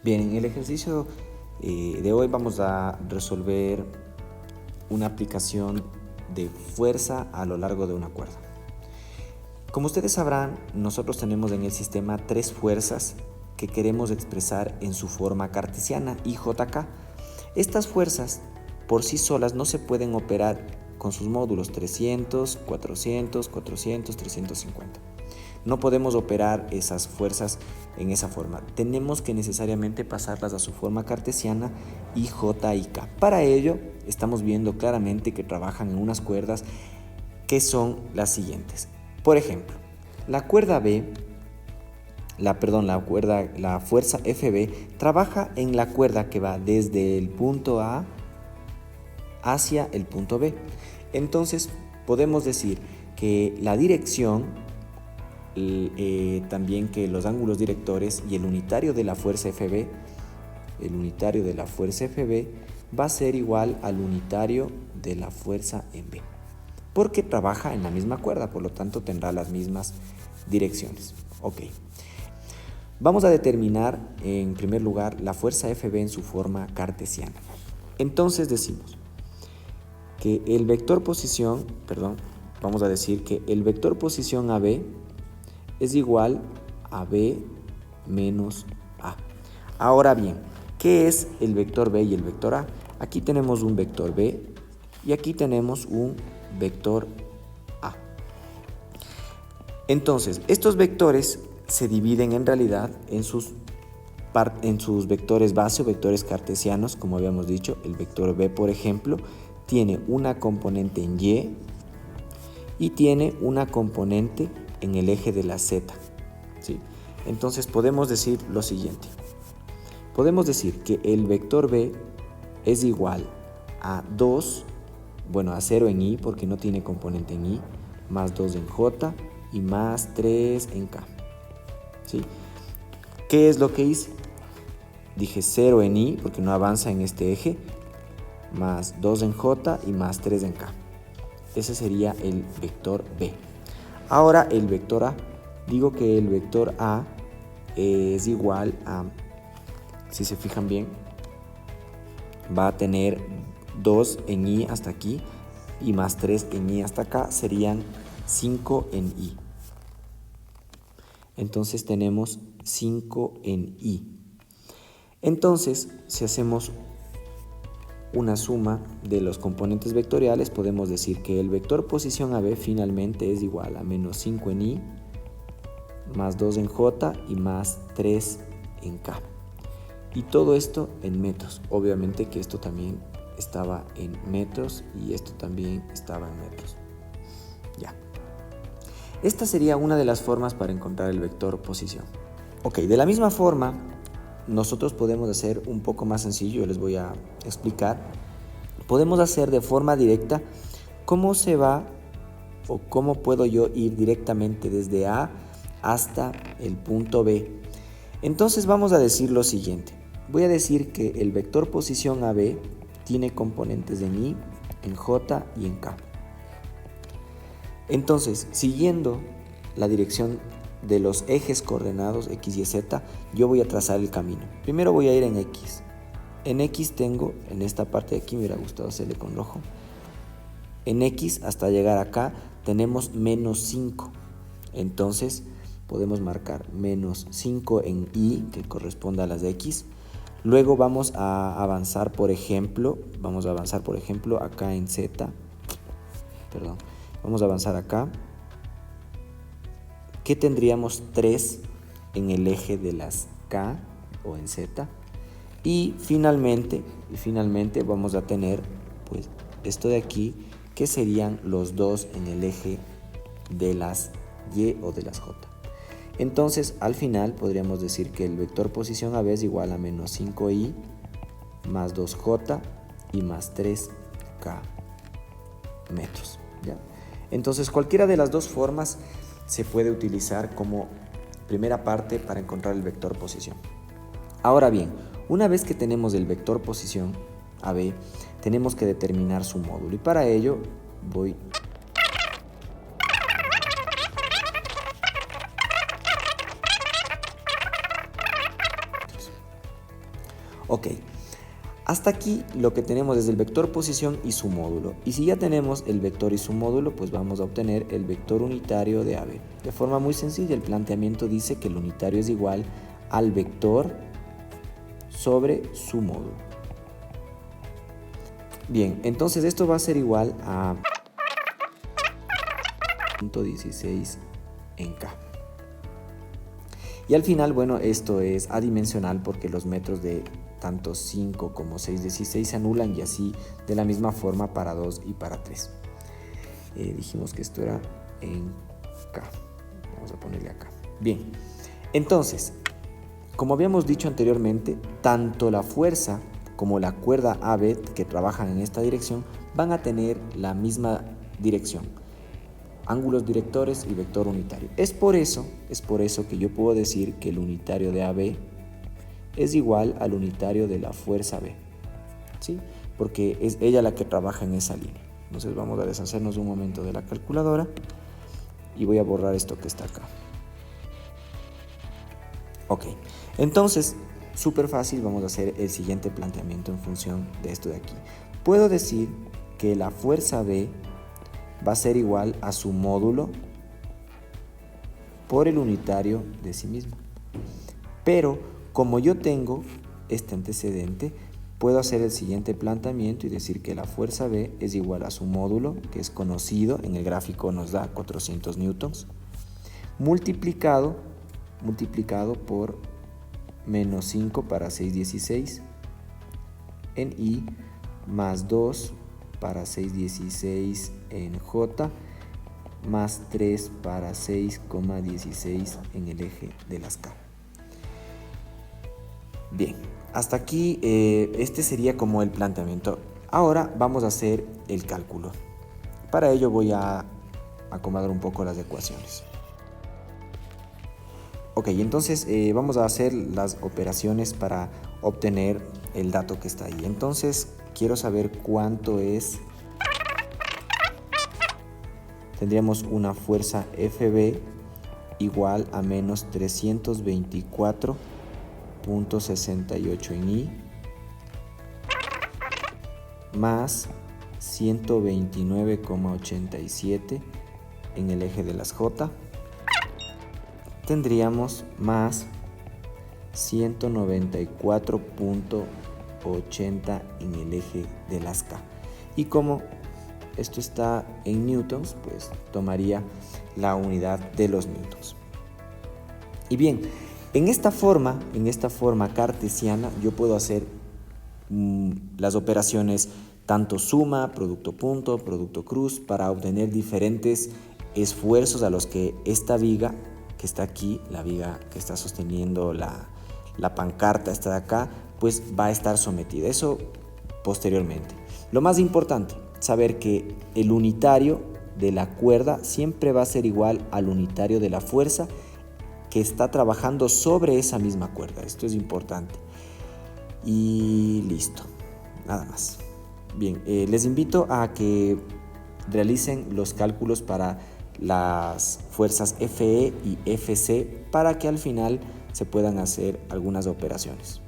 Bien, en el ejercicio de hoy vamos a resolver una aplicación de fuerza a lo largo de una cuerda. Como ustedes sabrán, nosotros tenemos en el sistema tres fuerzas que queremos expresar en su forma cartesiana, IJK. Estas fuerzas por sí solas no se pueden operar con sus módulos 300, 400, 400, 350. No podemos operar esas fuerzas en esa forma. Tenemos que necesariamente pasarlas a su forma cartesiana IJ y K. Para ello, estamos viendo claramente que trabajan en unas cuerdas que son las siguientes. Por ejemplo, la cuerda B, la fuerza FB trabaja en la cuerda que va desde el punto A hacia el punto B. Entonces, podemos decir que la dirección, también que los ángulos directores y el unitario de la fuerza FB, va a ser igual al unitario de la fuerza en B, porque trabaja en la misma cuerda, por lo tanto tendrá las mismas direcciones. Ok. Vamos a determinar en primer lugar la fuerza FB en su forma cartesiana. Entonces decimos que el vector posición, vamos a decir que el vector posición AB es igual a B menos A. Ahora bien, ¿qué es el vector B y el vector A? Aquí tenemos un vector B y aquí tenemos un vector A. Entonces, estos vectores se dividen en realidad en sus vectores base o vectores cartesianos, como habíamos dicho. El vector B, por ejemplo, tiene una componente en Y y tiene una componente en el eje de la Z, ¿sí? Entonces podemos decir lo siguiente. Podemos decir que el vector B es igual a 2, a 0 en Y porque no tiene componente en Y, más 2 en J y más 3 en K, ¿sí? ¿Qué es lo que hice? Dije 0 en Y porque no avanza en este eje, más 2 en J y más 3 en K. Ese sería el vector B. Ahora el vector A. Digo que el vector A es igual a, si se fijan bien, va a tener 2 en Y hasta aquí y más 3 en Y hasta acá, serían 5 en Y. Entonces tenemos 5 en Y. Entonces, si hacemos una suma de los componentes vectoriales, podemos decir que el vector posición AB finalmente es igual a menos 5 en Y, más 2 en J y más 3 en K. Y todo esto en metros. Obviamente que esto también estaba en metros y esto también estaba en metros. Ya. Esta sería una de las formas para encontrar el vector posición. Ok, de la misma forma, nosotros podemos hacer un poco más sencillo, yo les voy a explicar. Podemos hacer de forma directa cómo se va o cómo puedo yo ir directamente desde A hasta el punto B. Entonces vamos a decir lo siguiente. Voy a decir que el vector posición AB tiene componentes en Y, en J y en K. Entonces, siguiendo la dirección de los ejes coordenados X y Z, yo voy a trazar el camino. Primero voy a ir en X. En X tengo, en esta parte de aquí, me hubiera gustado hacerle con rojo. En X hasta llegar acá tenemos menos 5. Entonces podemos marcar menos 5 en Y, que corresponde a las de X. Luego vamos a avanzar, por ejemplo, acá en Z. Vamos a avanzar acá. ¿Qué tendríamos? 3 en el eje de las K o en Z. Y finalmente vamos a tener pues esto de aquí, que serían los 2 en el eje de las Y o de las J. Entonces al final podríamos decir que el vector posición AB es igual a menos 5Y más 2J y más 3K metros, ¿ya? Entonces cualquiera de las dos formas se puede utilizar como primera parte para encontrar el vector posición. Ahora bien, una vez que tenemos el vector posición AB, tenemos que determinar su módulo, y para ello voy Ok, hasta aquí lo que tenemos es el vector posición y su módulo. Y si ya tenemos el vector y su módulo, pues vamos a obtener el vector unitario de AB. De forma muy sencilla, el planteamiento dice que el unitario es igual al vector sobre su módulo. Bien, entonces esto va a ser igual a 0.16 en K. Y al final, bueno, esto es adimensional porque los metros de tanto 5 como 6,16 se anulan y así de la misma forma para 2 y para 3. Dijimos que esto era en K. Vamos a ponerle acá. Bien, entonces, como habíamos dicho anteriormente, tanto la fuerza como la cuerda AB que trabajan en esta dirección van a tener la misma dirección, ángulos directores y vector unitario. Es por eso que yo puedo decir que el unitario de AB es igual al unitario de la fuerza B, ¿sí? Porque es ella la que trabaja en esa línea. Entonces vamos a deshacernos un momento de la calculadora y voy a borrar esto que está acá. Ok, entonces, súper fácil, vamos a hacer el siguiente planteamiento en función de esto de aquí. Puedo decir que la fuerza B va a ser igual a su módulo por el unitario de sí mismo. Pero como yo tengo este antecedente, puedo hacer el siguiente planteamiento y decir que la fuerza B es igual a su módulo, que es conocido, en el gráfico nos da 400 newtons, multiplicado por menos 5 para 6,16 en I más 2 para 6,16 en J más 3 para 6,16 en el eje de las K. Bien, hasta aquí este sería como el planteamiento. Ahora vamos a hacer el cálculo. Para ello voy a acomodar un poco las ecuaciones. Ok, entonces vamos a hacer las operaciones para obtener el dato que está ahí. Entonces quiero saber cuánto es. Tendríamos una fuerza FB igual a menos 324.68 en I más 129,87 en el eje de las J. Tendríamos más 194.80 en el eje de las K. Y como esto está en newtons, pues tomaría la unidad de los newtons. Y bien, en esta forma cartesiana, yo puedo hacer las operaciones tanto suma, producto punto, producto cruz, para obtener diferentes esfuerzos a los que esta viga que está aquí, la viga que está sosteniendo la pancarta, esta de acá, pues va a estar sometida. Eso posteriormente. Lo más importante, saber que el unitario de la cuerda siempre va a ser igual al unitario de la fuerza que está trabajando sobre esa misma cuerda. Esto es importante. Y listo, nada más. Bien, les invito a que realicen los cálculos para las fuerzas FE y FC para que al final se puedan hacer algunas operaciones.